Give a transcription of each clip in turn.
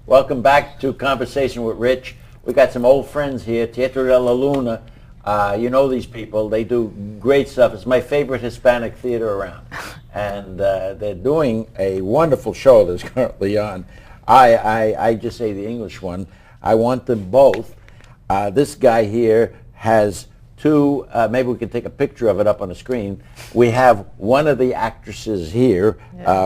Welcome back to Conversation with Rich. We got some old friends here, Teatro de la Luna. You know these people. They do great stuff. It's my favorite Hispanic theater around. And they're doing a wonderful show that's currently on. I just say the English one. I want them both. This guy here has two, maybe we can take a picture of it up on the screen. We have one of the actresses here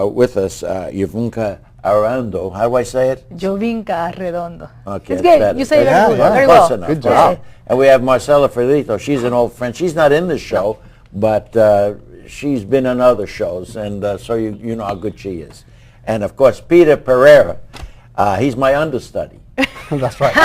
with us, Yovinca Arredondo. How do I say it? Yovinca Arredondo. Okay, it's good. You say it very well. Enough. Good job. And we have Marcela Ferlito. She's an old friend. She's not in this show, but she's been in other shows, and so you know how good she is. And of course, Peter Pereyra. He's my understudy. That's right.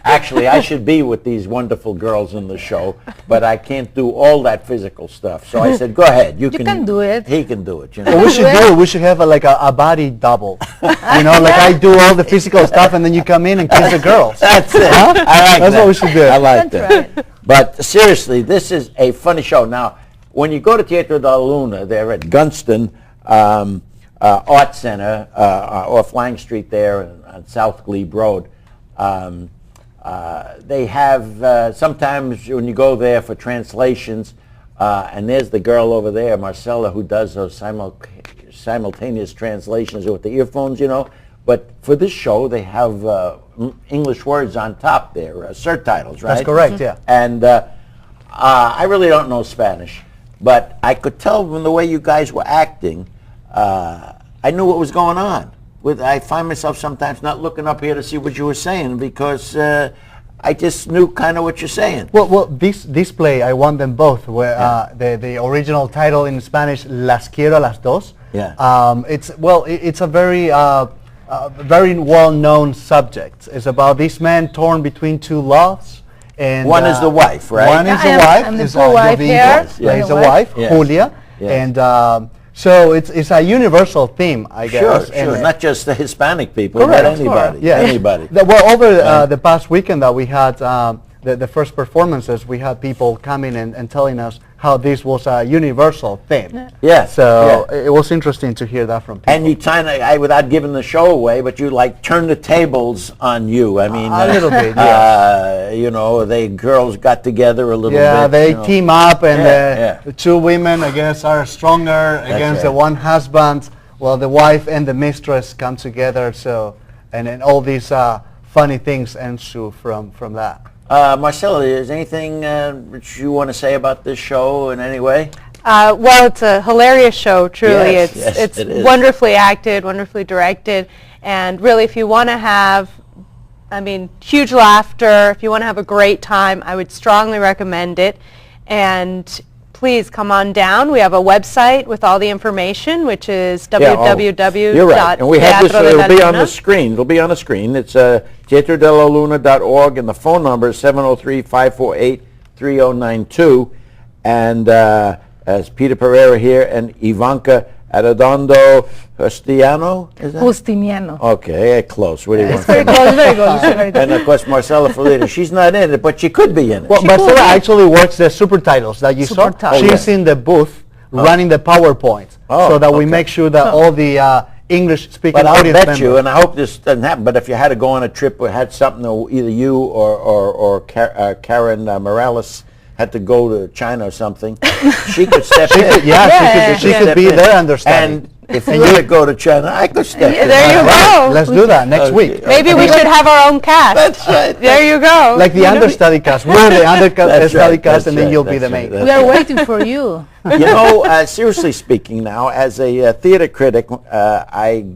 Actually, I should be with these wonderful girls in the show, but I can't do all that physical stuff. So I said, go ahead. You can do it. He can do it. You know? What we should have a body double. You know, like I do all the physical stuff, and then you come in and kiss the girls. That's it. I like That's that. what we should do. I like that. Right. But seriously, this is a funny show. Now, when you go to Teatro de la Luna, they're at Gunston Art Center off Lang Street there on South Glebe Road. They have, sometimes when you go there for translations, and there's the girl over there, Marcela, who does those simultaneous translations with the earphones, you know. But for this show, they have English words on top there, surtitles, right? That's correct, yeah. And I really don't know Spanish, but I could tell from the way you guys were acting, I knew what was going on. I find myself sometimes not looking up here to see what you were saying because I just knew kind of what you're saying. Well, this play, I won them both. Where the original title in Spanish, Las Quiero, las dos. Yeah. It's a very very well-known subject. It's about this man torn between two loves. And one is the wife, right? One is the wife. And the wife here. He's the wife, Julia. Yes. And so it's a universal theme, I guess. Sure. Not just the Hispanic people, correct, but anybody. Yeah. Anybody. Well, over the past weekend that we had the first performances, we had people coming and telling us how this was a universal theme. Yeah. So it was interesting to hear that from people. And you kind of, without giving the show away, but you like turn the tables on you. I mean, a little bit, yes. You know, they girls got together a little bit. Yeah, they team up, and the two women, I guess, are stronger against the one husband. Well, the wife and the mistress come together. So, and then all these funny things ensue from that. Marcela, is anything which you want to say about this show in any way? Well, it's a hilarious show, truly. Yes, it's it is. wonderfully acted, wonderfully directed, and really, if you want to have, huge laughter, if you want to have a great time, I would strongly recommend it. And please come on down. We have a website with all the information, which is www. You're right. And we have this, it'll be on the screen. It'll be on the screen. It's teatrodelaluna.org, and the phone number is 703-548-3092. And as Peter Pereyra here and Yovinca Arredondo Justiniano. Okay, close. What do you want? Very close, very good. And of course, Marcela Ferlito. She's not in it, but she could be in it. Well, Marcela actually works the super titles that you saw. She's in the booth running the PowerPoint, so that we make sure that all the English-speaking audience But I'll bet members. you, and I hope this doesn't happen, but if you had to go on a trip or had something, either you or Karen Morales had to go to China or something, she could step in. She could be there understanding. And if you want to go to China, I could step in. There you go. Let's do that next week. Maybe we should have our own cast. That's right. There you go. Like the understudy cast. We're the understudy cast, and then you'll be the main. We are waiting for you. You know, seriously speaking now, as a theater critic, I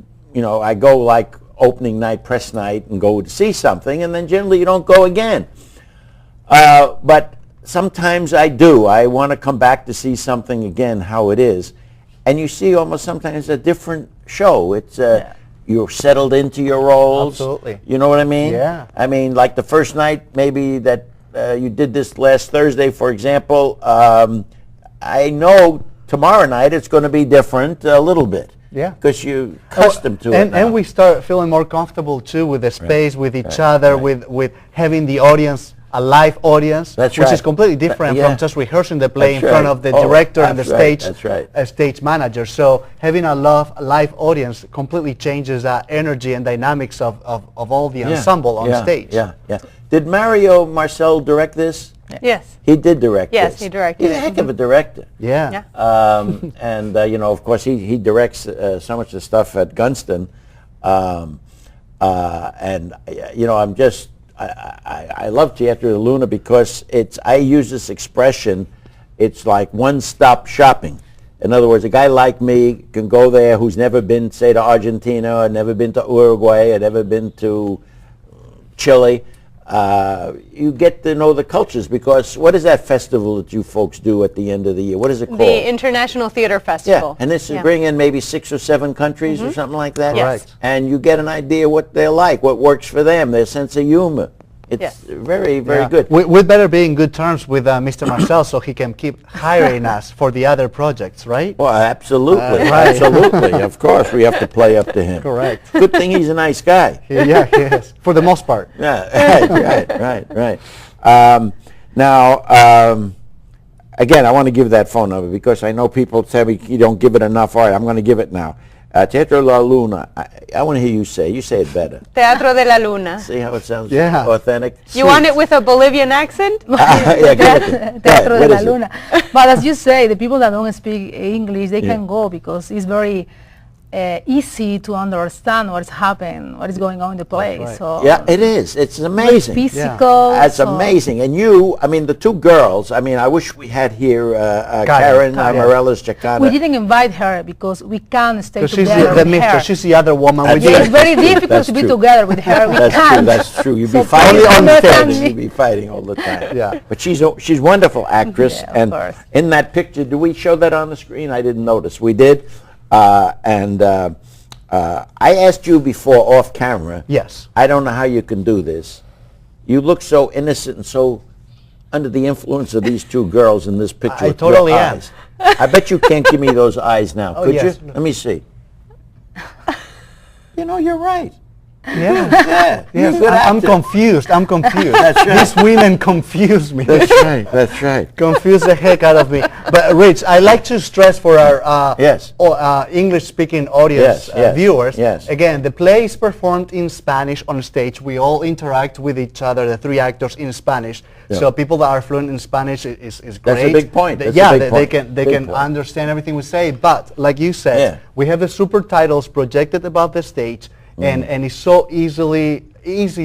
go like opening night, press night, and go to see something, and then generally you don't go again. But sometimes I do. I want to come back to see something again, how it is. And you see almost sometimes a different show. It's you're settled into your roles. Absolutely. You know what I mean? Yeah. I mean, like the first night, maybe that you did this last Thursday, for example. I know tomorrow night it's going to be different a little bit. Yeah. Because you're accustomed to it now. And we start feeling more comfortable too with the space, with each other, with having the audience a live audience, That's which right. is completely different Yeah. from just rehearsing the play That's in front right. of the Oh, director and the that's right. stage That's right. stage manager. So having a live audience completely changes the energy and dynamics of all the ensemble on stage. Yeah, yeah. Did Mario Marcel direct this? Yes. He did direct Yes, this. he directed He's a it. heck of a director. Yeah. And you know, of course, he directs so much of the stuff at Gunston, and you know, I love Teatro de Luna because I use this expression, it's like one-stop shopping. In other words, a guy like me can go there who's never been, say, to Argentina, or never been to Uruguay, or never been to Chile. You get to know the cultures, because what is that festival that you folks do at the end of the year? What is it called? The International Theater Festival. Yeah, and this is bring in maybe 6 or 7 countries or something like that. Yes. Correct. And you get an idea what they're like, what works for them, their sense of humor. It's Yes. very, very Yeah. good. We'd better be in good terms with Mr. Marcel so he can keep hiring us for the other projects, right? Well, absolutely, Right. absolutely. Of course, we have to play up to him. Correct. Good thing he's a nice guy. Yeah, he is, for the most part. Yeah, right. Now, again, I want to give that phone number because I know people tell me you don't give it enough. All right, I'm going to give it now. Teatro La Luna. I want to hear you say it better. Teatro de la Luna. See how it sounds Yeah. authentic? You want it with a Bolivian accent? Yeah, give it to me. Go ahead, Teatro de what la is it? Luna. But as you say, the people that don't speak English, they Yeah. can go because it's very easy to understand what's happening, what is going on in the play. right. So Yeah, it is. It's amazing. physical. That's so amazing. And you, I mean, the 2 girls, I mean, I wish we had here Karen Morales Chacana. we didn't invite her because we can't stay Because she's together the with mistress, her. she's the other woman. That's We Yeah, did. it's very difficult That's to be true. together with her. We That's true. can't. That's true. You'd be So fighting please on the understand stage. me. You'd be fighting all the time. Yeah. But she's a wonderful actress, Yeah, of and course. in that picture, do we show that on the screen? I didn't notice. We did, I asked you before off camera. Yes. I don't know how you can do this. You look so innocent and so under the influence of these 2 girls in this picture. I with totally your am. eyes. I bet you can't give me those eyes now. Oh, Could yes. you? Let me see. You know, you're right. Yeah. Yeah. Yes, you're a good I'm actor. confused. That's right. These women confuse me. That's right. That's right. Confuse the heck out of me. But Rich, I like to stress for our Yes. English-speaking audience Yes, yes, viewers. yes. Again, the play is performed in Spanish on stage. We all interact with each other, the 3 actors, in Spanish. Yeah. So people that are fluent in Spanish is great. That's a big point. That's a yeah, big they point. can Big point. understand everything we say. But like you said, Yeah. we have the super titles projected above the stage, and it's so easy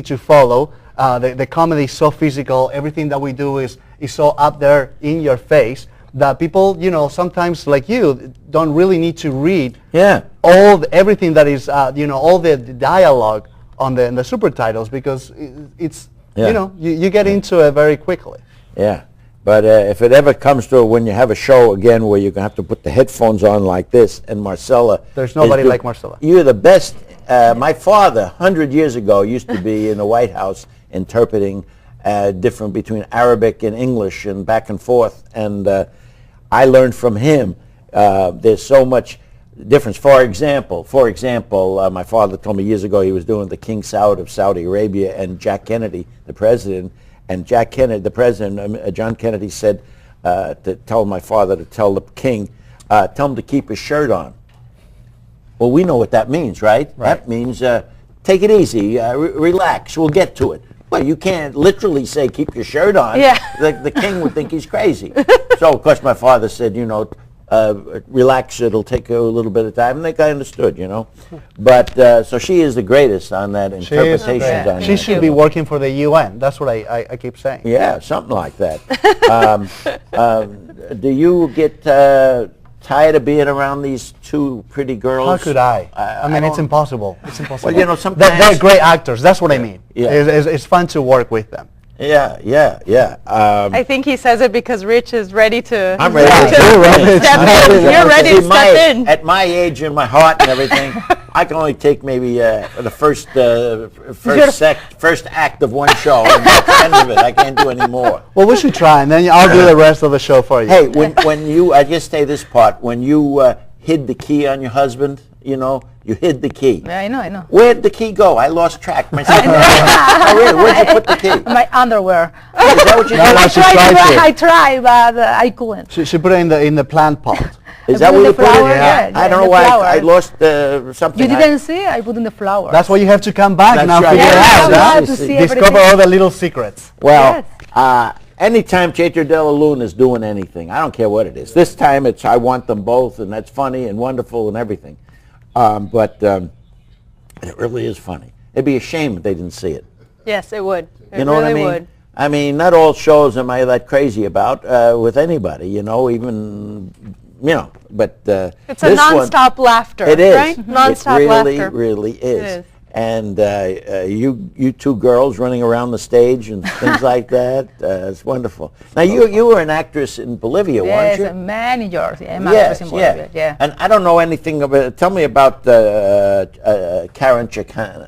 to follow. The comedy is so physical. Everything that we do is so up there in your face that people, you know, sometimes like you, don't really need to read Yeah. everything that is, all the dialogue on the super titles, because it's, Yeah. you know, you get into it very quickly. Yeah. But if it ever comes to when you have a show again where you're going to have to put the headphones on like this, and Marcella... There's nobody like Marcella. You're the best. My father, 100 years ago, used to be in the White House interpreting different between Arabic and English and back and forth. And I learned from him. There's so much difference. For example, my father told me years ago he was doing the King Saud of Saudi Arabia and Jack Kennedy, the president. And Jack Kennedy, the president, John Kennedy said to tell my father to tell the king, tell him to keep his shirt on. Well, we know what that means, right? That means take it easy, relax, we'll get to it. Well, you can't literally say keep your shirt on. Yeah. The king would think he's crazy. So, of course, my father said, you know, relax, it'll take a little bit of time. And the guy understood, you know. But, so she is the greatest on that interpretation. on She that. should be working for the UN. That's what I keep saying. Yeah, something like that. Do you get tired of being around these 2 pretty girls? How could I? I mean, it's don't- impossible. It's impossible. Well, you know, sometimes... They're great actors. That's what I mean. Yeah. It's fun to work with them. Yeah. I think he says it because Rich is ready to... I'm ready Yeah, to you're ready. Step in. You're ready to See, step in. At my age and my heart and everything, I can only take maybe the first act of one show, and that's the end of it. I can't do any more. Well, we should try, and then I'll do the rest of the show for you. Hey, when you, I just say this part, when you hid the key on your husband, you know, You hid the key. Yeah, I know. Where'd the key go? I lost track myself. Oh, really? Where'd you put the key? My underwear. Is that what you No, did? no, she tried to. I tried, but I couldn't. She put it in the plant pot. Is I that put where the you put it? flower, Yeah. I don't know the why flower. I lost something. You didn't see? I put in the flower. That's why you have to come back That's now. right. Figure Yeah, it out. yeah, huh? yeah. to see Discover everything. all the little secrets. Well, Yes. anytime Teatro della Luna is doing anything, I don't care what it is. This time it's I want them both, and that's funny and wonderful and everything. But it really is funny. It'd be a shame if they didn't see it. Yes, it would. It You know really what I mean? would. I mean, not all shows am I that crazy about with anybody, you know, even, you know, but It's a this one- non-stop laughter, It is. right? Non-stop it really, laughter. really is. It is. And you two girls running around the stage and things like that, it's wonderful. Now, you were an actress in Bolivia, Yes, weren't you? many years. I'm Yes, actress in Bolivia. Yeah. And I don't know anything about. Tell me about Karen Chicana.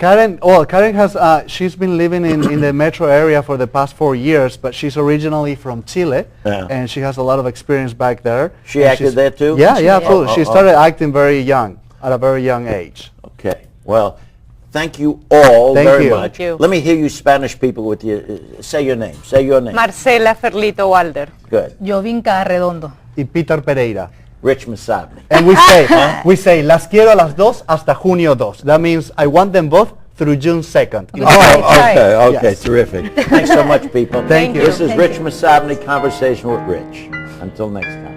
Karen has, she's been living in the metro area for the past 4 years, but she's originally from Chile, Yeah. and she has a lot of experience back there. She And acted she's- there too? Yeah, She yeah, did? absolutely. Oh, She oh, started acting very young, at a very young age. Okay. Well, thank you all Thank very you. much. Thank you. Let me hear you Spanish people with you. Say your name. Say your name. Marcela Ferlito Walder. Good. Yovinca Arredondo. Y Peter Pereyra. Rich Massabny. And we say, Las Quiero a las dos hasta junio 2. That means I want them both through June 2nd. Okay. Oh, okay, Yes. terrific. Thanks so much, people. Thank you. This is Thank Rich you. Massabny, Conversation with Rich. Until next time.